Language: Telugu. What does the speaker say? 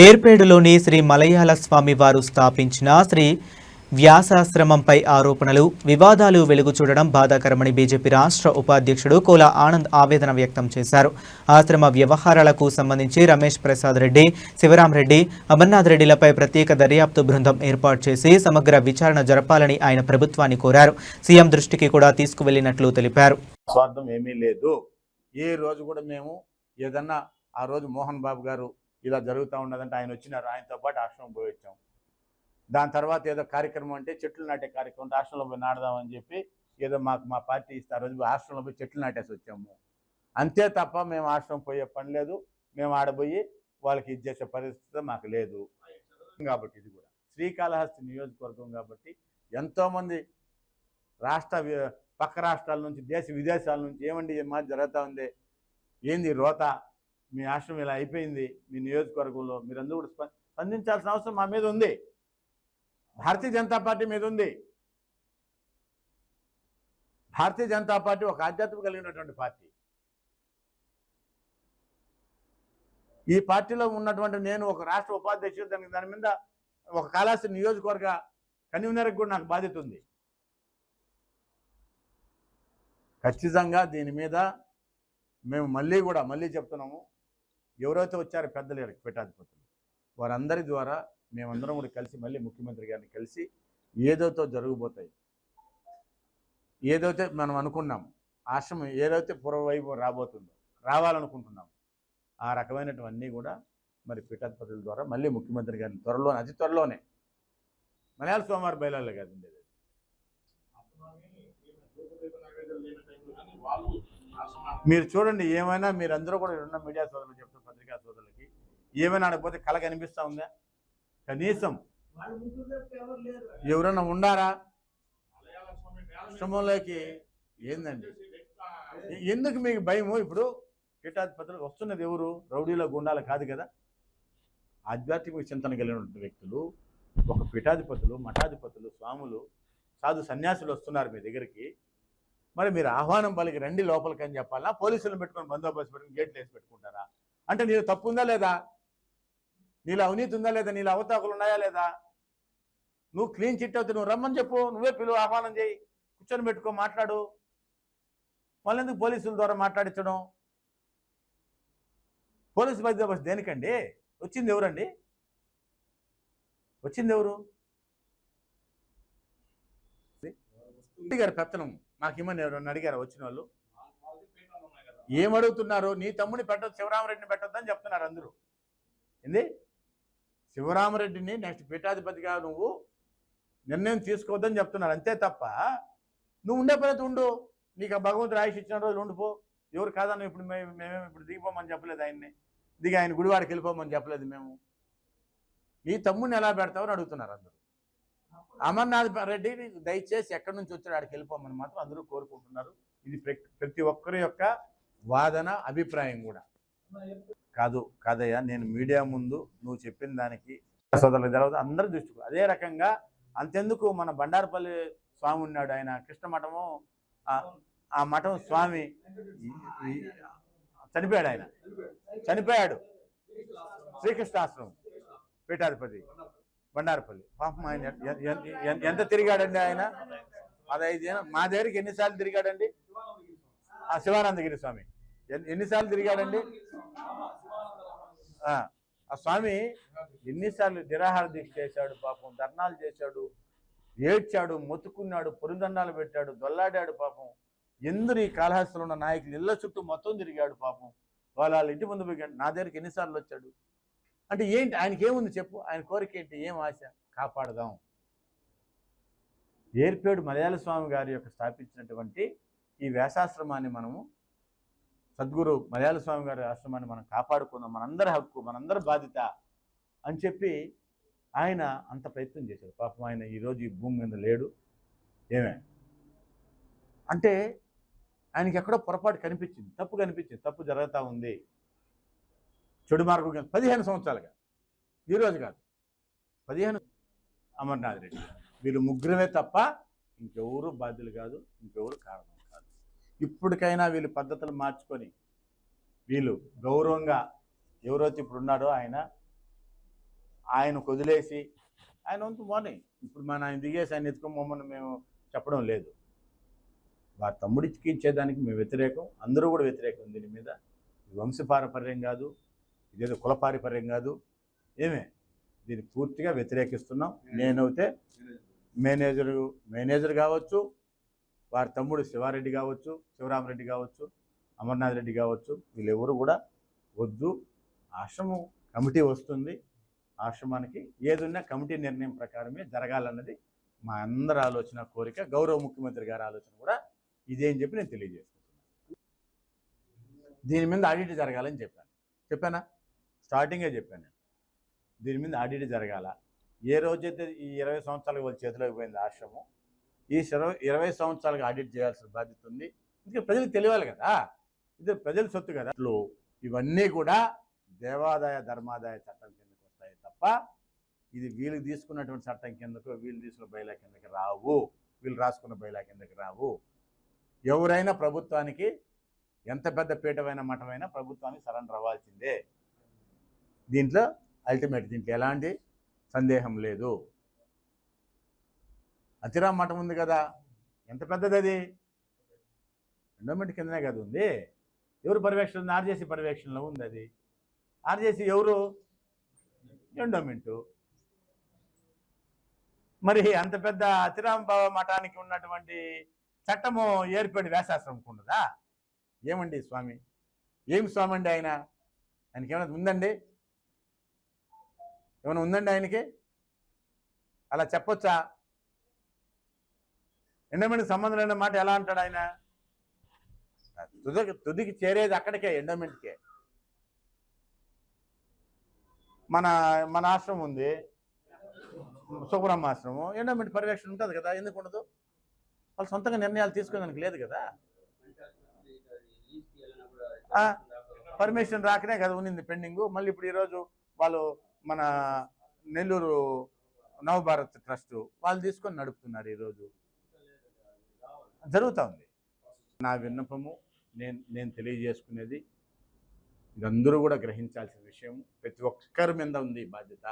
ఏర్పేడులోని శ్రీ మలయాళ స్వామి వారు స్థాపించిన శ్రీ వ్యాసాశ్రమంపై ఆరోపణలు, వివాదాలు వెలుగు చూడడం బాధాకరమని బీజేపీ రాష్ట్ర ఉపాధ్యక్షుడు కోల ఆనంద్ ఆవేదన వ్యక్తం చేశారు. ఆశ్రమ వ్యవహారాలకు సంబంధించి రమేష్ ప్రసాద్ రెడ్డి, శివరామరెడ్డి, అమర్నాథ్ రెడ్డిలపై ప్రత్యేక దర్యాప్తు బృందం ఏర్పాటు చేసి సమగ్ర విచారణ జరపాలని ఆయన ప్రభుత్వాన్ని కోరారు. సీఎం దృష్టికి కూడా తీసుకువెళ్లినట్లు తెలిపారు. స్వార్థం ఏమీ లేదు. ఏ రోజు కూడా మేము ఏదన్నా ఆ రోజు మోహన్ బాబు గారు ఇలా జరుగుతూ ఉన్నదంటే ఆయన వచ్చినారు, ఆయనతో పాటు ఆశ్రమం పోయి వచ్చాం. దాని తర్వాత ఏదో కార్యక్రమం అంటే చెట్లు నాటే కార్యక్రమం ఆశ్రమంలో పోయి నాడదామని చెప్పి ఏదో మా పార్టీ ఇస్తే ఆ రోజు ఆశ్రమంలో పోయి చెట్లు నాటేసి వచ్చాము. అంతే తప్ప మేము ఆశ్రమం పోయే పని లేదు, మేము ఆడబోయి వాళ్ళకి ఇది చేసే పరిస్థితి మాకు లేదు. కాబట్టి ఇది కూడా శ్రీకాళహస్తి నియోజకవర్గం కాబట్టి ఎంతోమంది పక్క రాష్ట్రాల నుంచి దేశ విదేశాల నుంచి ఏమండి మాది జరుగుతూ ఉంది, ఏంది రోత, మీ ఆశ్రమం ఇలా అయిపోయింది, మీ నియోజకవర్గంలో మీరందరూ కూడా స్పందించాల్సిన అవసరం మా మీద ఉంది, భారతీయ జనతా పార్టీ మీద ఉంది. భారతీయ జనతా పార్టీ ఒక ఆధ్యాత్మిక కలిగినటువంటి పార్టీ. ఈ పార్టీలో ఉన్నటువంటి నేను ఒక రాష్ట్ర ఉపాధ్యక్షుడు, దాని మీద ఒక కాళహస్తి నియోజకవర్గ కన్వీనర్కి కూడా నాకు బాధ్యత ఉంది. ఖచ్చితంగా దీని మీద మేము మళ్ళీ చెప్తున్నాము, ఎవరైతే వచ్చారో పెద్దలు పీఠాధిపతులు వారందరి ద్వారా మేమందరం కూడా కలిసి మళ్ళీ ముఖ్యమంత్రి గారిని కలిసి ఏదైతే జరగబోతాయి, ఏదైతే మనం అనుకున్నాం ఆశ్రమం ఏదైతే పూర్వవైపు రావాలనుకుంటున్నాం ఆ రకమైనటువన్నీ కూడా మరి పీఠాధిపతుల ద్వారా మళ్ళీ ముఖ్యమంత్రి గారిని అతి త్వరలోనే మలయాళ స్వామివారి బయలాల్లో కాదు ఉండేది. మీరు చూడండి, ఏమైనా మీరందరూ కూడా ఉన్న మీడియా సోదరులు చెప్తారు, పత్రికా సోదరులకి ఏమైనా ఆడకపోతే కళ కనిపిస్తూ ఉందా? కనీసం ఎవరన్నా ఉండారా ఆశ్రమంలోకి? ఏందండి, ఎందుకు మీకు భయము? ఇప్పుడు పీఠాధిపతులకు వస్తున్నది ఎవరు? రౌడీలో గుండాలు కాదు కదా, ఆధ్యాత్మిక చింతన కలిగిన వ్యక్తులు, ఒక పీఠాధిపతులు, మఠాధిపతులు, స్వాములు, సాధు సన్యాసులు వస్తున్నారు మీ దగ్గరికి. మరి మీరు ఆహ్వానం పలికి రండి లోపలికి అని చెప్పాలా? పోలీసులను పెట్టుకొని బందోబస్తు పెట్టుకుని గేట్లు వేసి పెట్టుకుంటారా? అంటే నీలో తప్పు ఉందా లేదా? నీలో అవినీతి ఉందా లేదా? నీలో అవతాకులు ఉన్నాయా లేదా? నువ్వు క్లీన్ చిట్ అవుతే నువ్వు రమ్మని చెప్పు, నువ్వే పిలువు, ఆహ్వానం చేయి, కూర్చొని పెట్టుకో, మాట్లాడు. మళ్ళీ ఎందుకు పోలీసుల ద్వారా మాట్లాడించడం? పోలీసు బందోబస్తు దేనికండి? వచ్చింది ఎవరండి? వచ్చింది ఎవరు? గారు పెత్తనం మాకేమని ఎవరన్నా అడిగారు? వచ్చిన వాళ్ళు ఏమడుగుతున్నారు? నీ తమ్ముడిని పెట్టద్దు, శివరామరెడ్డిని పెట్టొద్దని చెప్తున్నారు అందరూ. ఏంది, శివరామరెడ్డిని నెక్స్ట్ పీఠాధిపతిగా నువ్వు నిర్ణయం తీసుకోవద్దని చెప్తున్నారు. అంతే తప్ప నువ్వు ఉండే పద్ధతి ఉండు, నీకు ఆ భగవంతుడు ఆయుష్ ఇచ్చిన రోజులు ఉండిపో. ఎవరు కాదన్నా ఇప్పుడు మేమేమి ఇప్పుడు దిగిపోమని చెప్పలేదు, ఆయన్ని దిగి ఆయన గుడివాడికి వెళ్ళిపోమని చెప్పలేదు మేము. నీ తమ్ముడిని ఎలా పెడతావని అడుగుతున్నారు అందరూ. అమర్నాథ్ రెడ్డి దయచేసి ఎక్కడి నుంచి వచ్చాడు ఆడికి వెళ్ళిపోమని మాత్రం అందరూ కోరుకుంటున్నారు. ఇది ప్రతి ఒక్కరి యొక్క వాదన, అభిప్రాయం కూడా కాదయ్యా. నేను మీడియా ముందు నువ్వు చెప్పిన దానికి సోదరులకు తెలవదు, అందరి దృష్టికి. అదే రకంగా అంతెందుకు మన బండారపల్లి స్వామి ఉన్నాడు, ఆయన కృష్ణ మఠము, ఆ మఠం స్వామి చనిపోయాడు శ్రీకృష్ణాశ్రమం పీఠాధిపతి బండారపల్లి. పాపం ఆయన ఎంత తిరిగాడండి ఆయన? 15 ఏళ్ళు మా దగ్గరికి ఎన్నిసార్లు తిరిగాడండి? ఆ శివానందగిరి స్వామి ఎన్నిసార్లు తిరిగాడండి? ఆ స్వామి ఎన్నిసార్లు నిరాహార దీక్ష చేశాడు, పాపం ధర్నాలు చేశాడు, ఏడ్చాడు, మొత్తుకున్నాడు, పొరుదండాలు పెట్టాడు, దొల్లాడాడు. పాపం ఎందరు ఈ కాళహస్తిలో ఉన్న నాయకులు ఇళ్ల చుట్టూ మొత్తం తిరిగాడు. పాపం వాళ్ళ ఇంటి ముందు పోయి నా దగ్గరికి ఎన్నిసార్లు వచ్చాడు? అంటే ఏంటి ఆయనకి ఏముంది చెప్పు? ఆయన కోరిక ఏంటి? ఏం ఆశ? కాపాడదాం. ఏర్పేడు మలయాళ స్వామి గారి యొక్క స్థాపించినటువంటి ఈ వ్యాసాశ్రమాన్ని మనము, సద్గురు మలయాళ స్వామి గారి ఆశ్రమాన్ని మనం కాపాడుకుందాం, మనందరి హక్కు, మనందరి బాధ్యత అని చెప్పి ఆయన అంత ప్రయత్నం చేశారు. పాపం ఆయన ఈరోజు ఈ భూమి మీద లేడు. ఏమే అంటే ఆయనకి ఎక్కడో పొరపాటు కనిపించింది, తప్పు కనిపించింది, తప్పు జరుగుతూ ఉంది, చెడు మార్గం 15 సంవత్సరాలుగా, ఈరోజు కాదు 15. అమర్నాథ్ రెడ్డి వీళ్ళు ముగ్గురమే తప్ప ఇంకెవరు బాధ్యులు కాదు, ఇంకెవరు కారణం కాదు. ఇప్పటికైనా వీళ్ళు పద్ధతులు మార్చుకొని వీళ్ళు గౌరవంగా ఎవరైతే ఇప్పుడు ఉన్నాడో ఆయన ఆయన వదిలేసి ఆయన వంతు పోనీ, ఇప్పుడు ఆయన దిగేసి ఆయన ఎత్తుకోమని మేము చెప్పడం లేదు. వారి తమ్ముడికి ఇచ్చేదానికి మేము వ్యతిరేకం, అందరూ కూడా వ్యతిరేకం. దీని మీద వంశపారపర్యం కాదు, ఇదేదో కులపారిపర్యం కాదు, దీన్ని పూర్తిగా వ్యతిరేకిస్తున్నాం. నేనైతే మేనేజర్ కావచ్చు, వారి తమ్ముడు శివారెడ్డి కావచ్చు, శివరామరెడ్డి కావచ్చు, అమర్నాథ్ రెడ్డి కావచ్చు, వీళ్ళెవరు కూడా వద్దు. ఆశ్రమం కమిటీ వస్తుంది, ఆశ్రమానికి ఏదున్నా కమిటీ నిర్ణయం ప్రకారమే జరగాలన్నది మా అందరి ఆలోచన, కోరిక. గౌరవ ముఖ్యమంత్రి గారి ఆలోచన కూడా ఇదే అని చెప్పి నేను తెలియజేసుకుంటున్నాను. దీని మీద ఆడిట్ జరగాలని చెప్పానా? స్టార్టింగే చెప్పాను నేను. దీని మీద ఆడిట్ జరగాల. ఏ రోజైతే ఈ 20 సంవత్సరాలకు వాళ్ళ చేతిలోకి పోయింది ఆశ్రమం, ఈ 20 సంవత్సరాలకు ఆడిట్ చేయాల్సిన బాధ్యత ఉంది. ఎందుకంటే ప్రజలకు తెలియాలి కదా, ఇది ప్రజల సొత్తు కదా. ఇవన్నీ కూడా దేవాదాయ ధర్మాదాయ చట్టం కిందకు వస్తాయి తప్ప ఇది వీళ్ళు తీసుకున్నటువంటి చట్టం కిందకు, వీళ్ళు తీసుకున్న బైలా కిందకి రావు, వీళ్ళు రాసుకున్న బైలా కిందకి రావు. ఎవరైనా ప్రభుత్వానికి, ఎంత పెద్ద పీఠమైన మఠమైనా ప్రభుత్వానికి సరెండర్ అవ్వాల్సిందే. దీంట్లో దీంట్లో ఎలాంటి సందేహం లేదు. అతిరామ్ మఠం ఉంది కదా, ఎంత పెద్దది అది, ఎండోమెంట్ కిందనే కదా ఉంది. ఎవరు పర్యవేక్షణ ఉంది? ఆర్జేసీ పర్యవేక్షణలో ఉంది అది. ఆర్జేసీ ఎవరు? ఎండోమెంటు. మరి అంత పెద్ద అతిరామ్ మఠానికి ఉన్నటువంటి చట్టము ఏర్పడి వ్యాసాశ్రమంకు ఉండదా? ఏమండి స్వామి, ఏం స్వామి అండి ఆయనకి ఏమైనా ఉందండి? ఏమైనా ఉందండి ఆయనకి? అలా చెప్పొచ్చా? ఎండోమెంట్కి సంబంధం లేని మాట ఎలా అంటాడు ఆయన? తుదికి చేరేది అక్కడికే, ఎండోమెంట్కే. మన ఆశ్రమం ఉంది, సుబ్రహ్మ ఆశ్రమం, ఎండోమెంట్ పర్యవేక్షణ ఉంటుంది కదా, ఎందుకు ఉండదు? వాళ్ళు సొంతంగా నిర్ణయాలు తీసుకునేదానికి లేదు కదా. పర్మిషన్ రాకనే కదా ఉన్నింది పెండింగ్. మళ్ళీ ఇప్పుడు ఈరోజు వాళ్ళు మన నెల్లూరు నవభారత్ ట్రస్ట్ వాళ్ళు తీసుకొని నడుపుతున్నారు. ఈరోజు జరుగుతూ ఉంది. నా విన్నపము, నేను తెలియజేసుకునేది, ఇదందరూ కూడా గ్రహించాల్సిన విషయం. ప్రతి ఒక్కరి మీద ఉంది బాధ్యత.